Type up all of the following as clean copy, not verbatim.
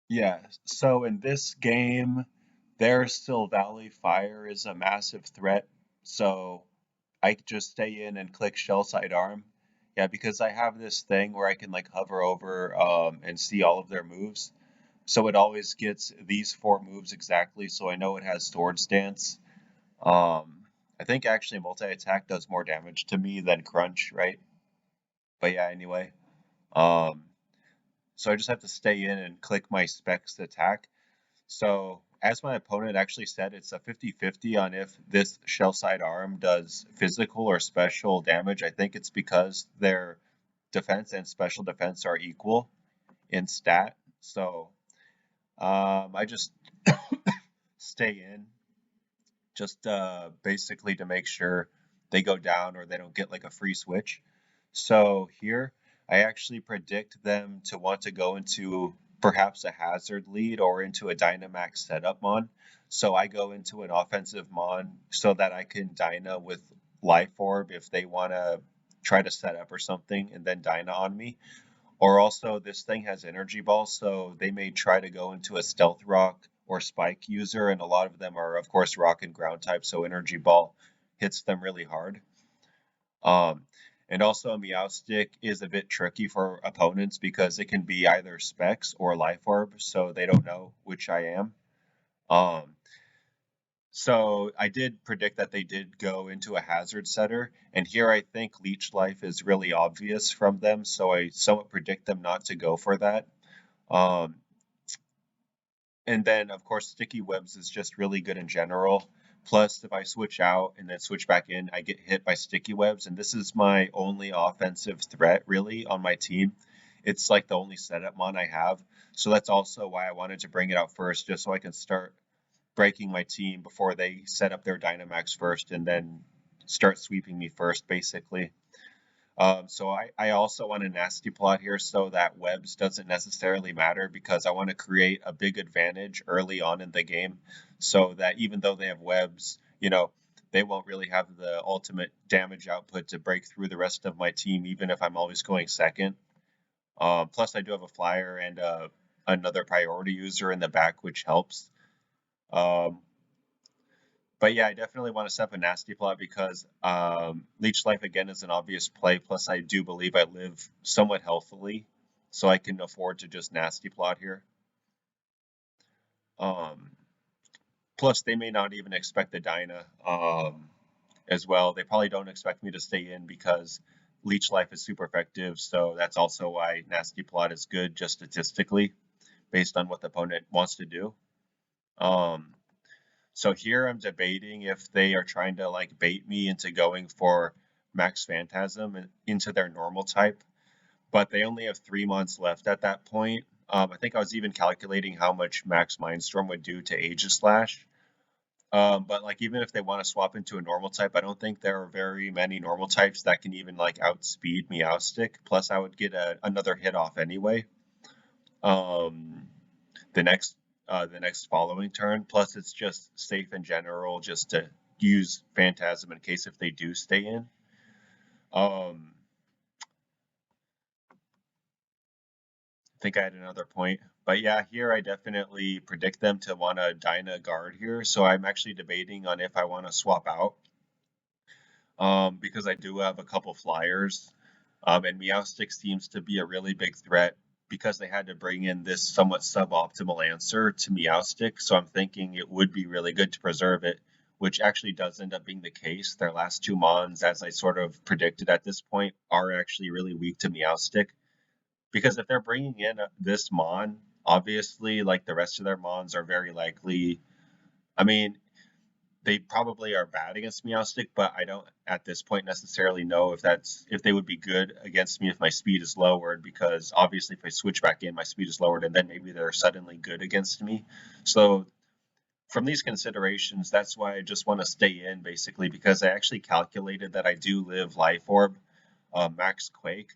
Yeah, so in this game, there's still Valley Fire is a massive threat. So I just stay in and click Shell Sidearm. Yeah, because I have this thing where I can like hover over and see all of their moves. So it always gets these four moves exactly, so I know it has Sword Stance. I think actually multi-attack does more damage to me than Crunch, right? But yeah, anyway. Um, so I just have to stay in and click my specs to attack. So, as my opponent actually said, it's a 50-50 on if this shell side arm does physical or special damage. I think it's because their defense and special defense are equal in stat. So, I just stay in, just basically to make sure they go down or they don't get like a free switch. So here, I actually predict them to want to go into perhaps a hazard lead or into a Dynamax setup mon. So I go into an offensive mon so that I can Dyna with Life Orb if they want to try to set up or something and then Dyna on me. Or also, this thing has Energy Ball, so they may try to go into a Stealth Rock or Spike user, and a lot of them are, of course, Rock and Ground type, so Energy Ball hits them really hard. Um, and also, Meowstic is a bit tricky for opponents because it can be either Specs or Life Orb, so they don't know which I am. Um, so I did predict that they did go into a hazard setter, and here I think Leech Life is really obvious from them, so I somewhat predict them not to go for that. Um, and then, of course, Sticky Webs is just really good in general. Plus, if I switch out and then switch back in, I get hit by Sticky Webs, and this is my only offensive threat really on my team. It's like the only setup mon I have. So that's also why I wanted to bring it out first, just so I can start breaking my team before they set up their Dynamax first and then start sweeping me first, basically. So I also want a nasty plot here so that webs doesn't necessarily matter because I want to create a big advantage early on in the game so that even though they have webs, they won't really have the ultimate damage output to break through the rest of my team, even if I'm always going second. Plus, I do have a flyer and another priority user in the back, which helps. Um, but yeah, I definitely want to set up a nasty plot because Leech Life again is an obvious play. Plus, I do believe I live somewhat healthily, so I can afford to just nasty plot here. Um, Plus, they may not even expect the Dyna as well. They probably don't expect me to stay in because Leech Life is super effective. So that's also why nasty plot is good just statistically based on what the opponent wants to do. Um, So here I'm debating if they are trying to like bait me into going for Max Phantasm and into their normal type, but they only have 3 months left at that point. I think I was even calculating how much Max Mindstorm would do to Aegislash. But like even if they want to swap into a normal type, I don't think there are very many normal types that can even like outspeed Meowstic. Plus, I would get another hit off anyway. Um, the next following turn. Plus, it's just safe in general just to use Phantasm in case if they do stay in. I think I had another point. But yeah, here I definitely predict them to want to Dyna guard here. So I'm actually debating on if I want to swap out. Because I do have a couple flyers. And Meowstic seems to be a really big threat because they had to bring in this somewhat suboptimal answer to Meowstic. So I'm thinking it would be really good to preserve it, which actually does end up being the case. Their last two Mons, as I sort of predicted at this point, are actually really weak to Meowstic. Because if they're bringing in this Mon, obviously, like the rest of their Mons are very likely. I mean, they probably are bad against Meowstic, but I don't at this point necessarily know if they would be good against me if my speed is lowered, because obviously if I switch back in, my speed is lowered, and then maybe they're suddenly good against me. So from these considerations, that's why I just want to stay in basically, because I actually calculated that I do live Life Orb, Max Quake,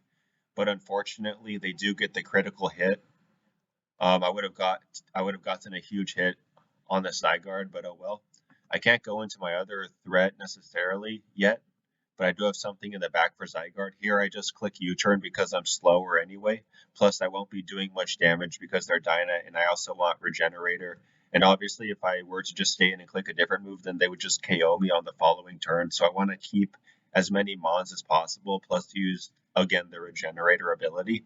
but unfortunately they do get the critical hit. I would have gotten a huge hit on the side guard, but oh well. I can't go into my other threat necessarily yet but I do have something in the back for Zygarde. Here I just click U-turn because I'm slower anyway. Plus I won't be doing much damage because they're Dyna, and I also want Regenerator. And obviously if I were to just stay in and click a different move, then they would just KO me on the following turn. So I want to keep as many Mons as possible, plus use, again, the Regenerator ability.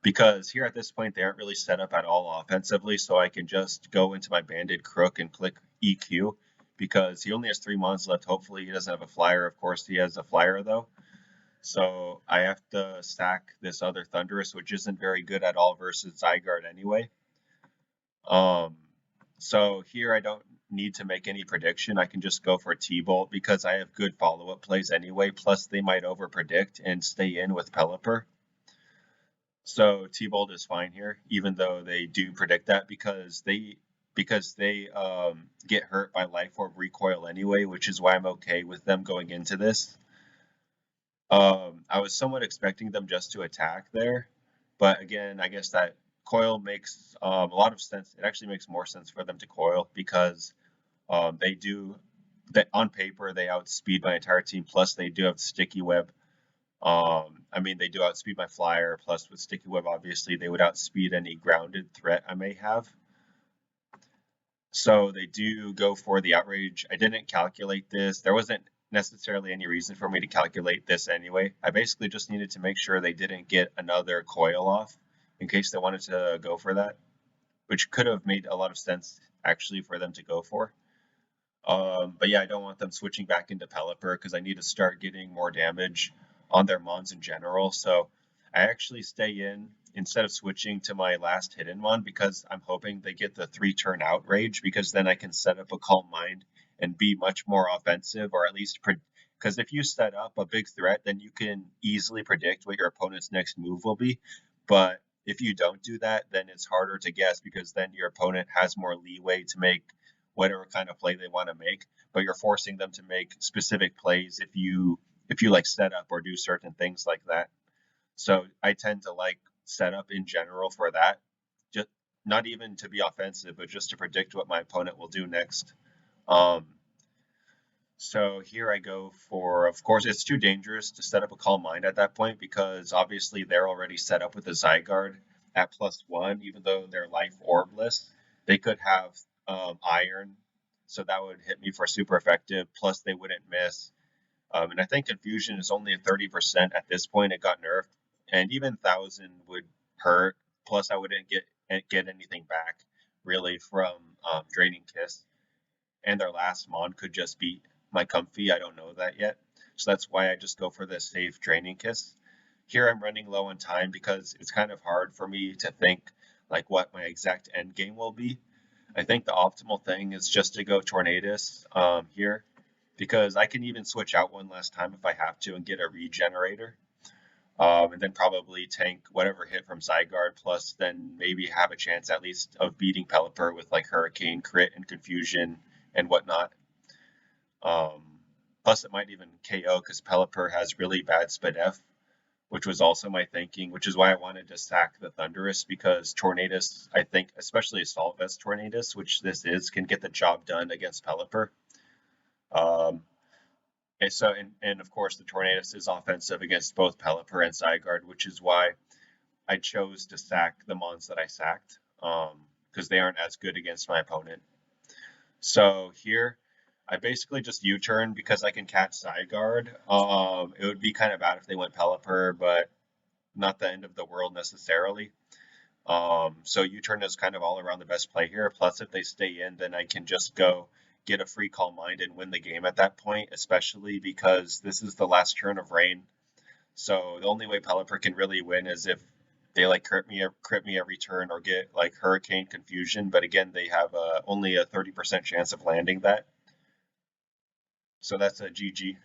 Because here at this point, they aren't really set up at all offensively, so I can just go into my Banded Crook and click EQ, because he only has 3 Mons left. Hopefully he doesn't have a Flyer. Of course he has a Flyer, though. So I have to sack this other Thundurus, which isn't very good at all versus Zygarde anyway. So here I don't need to make any prediction. I can just go for T-Bolt because I have good follow-up plays anyway, plus they might over-predict and stay in with Pelipper. So T-Bolt is fine here, even though they do predict that because they get hurt by Life Orb recoil anyway, which is why I'm okay with them going into this. I was somewhat expecting them just to attack there, but again, I guess that coil makes a lot of sense. It actually makes more sense for them to coil because they do that on paper they outspeed my entire team. Plus they do have Sticky Web. I mean, they do outspeed my Flyer, plus with Sticky Web, obviously, they would outspeed any grounded threat I may have. So they do go for the Outrage. I didn't calculate this. There wasn't necessarily any reason for me to calculate this anyway. I basically just needed to make sure they didn't get another coil off in case they wanted to go for that, which could have made a lot of sense, actually, for them to go for. But yeah, I don't want them switching back into Pelipper because I need to start getting more damage on their Mons in general. So I actually stay in instead of switching to my last hidden Mon because I'm hoping they get the 3-turn Outrage, because then I can set up a Calm Mind and be much more offensive, or at least because if you set up a big threat, then you can easily predict what your opponent's next move will be. But if you don't do that, then it's harder to guess because then your opponent has more leeway to make whatever kind of play they want to make, but you're forcing them to make specific plays if you like set up or do certain things like that. So I tend to like setup in general for that, just not even to be offensive, but just to predict what my opponent will do next. So here I go for, of course, it's too dangerous to set up a Calm Mind at that point because obviously they're already set up with a Zygarde at +1, even though they're Life Orbless. They could have Iron, so that would hit me for super effective, plus they wouldn't miss. And I think Confusion is only at 30% at this point. It got nerfed, and even 1,000 would hurt, plus I wouldn't get anything back, really, from Draining Kiss. And their last Mon could just be my Comfy. I don't know that yet. So that's why I just go for the safe Draining Kiss. Here I'm running low on time because it's kind of hard for me to think like what my exact end game will be. I think the optimal thing is just to go Tornadus here, because I can even switch out one last time if I have to and get a Regenerator. And then probably tank whatever hit from Zygarde, plus then maybe have a chance at least of beating Pelipper with like Hurricane, Crit, and Confusion and whatnot. Plus it might even KO because Pelipper has really bad Spadef, which was also my thinking, which is why I wanted to sack the Thundurus, because Tornadus, I think, especially Assault Vest Tornadus, which this is, can get the job done against Pelipper. And of course, the Tornadus is offensive against both Pelipper and Zygarde, which is why I chose to sack the Mons that I sacked, because they aren't as good against my opponent. So here, I basically just U-turn because I can catch Zygarde. It would be kind of bad if they went Pelipper, but not the end of the world necessarily. So U-turn is kind of all around the best play here. Plus, if they stay in, then I can just go get a free Calm Mind and win the game at that point, especially because this is the last turn of Rain. So the only way Pelipper can really win is if they like crit me every turn or get like Hurricane, Confusion. But again, they have only a 30% chance of landing that. So that's a GG.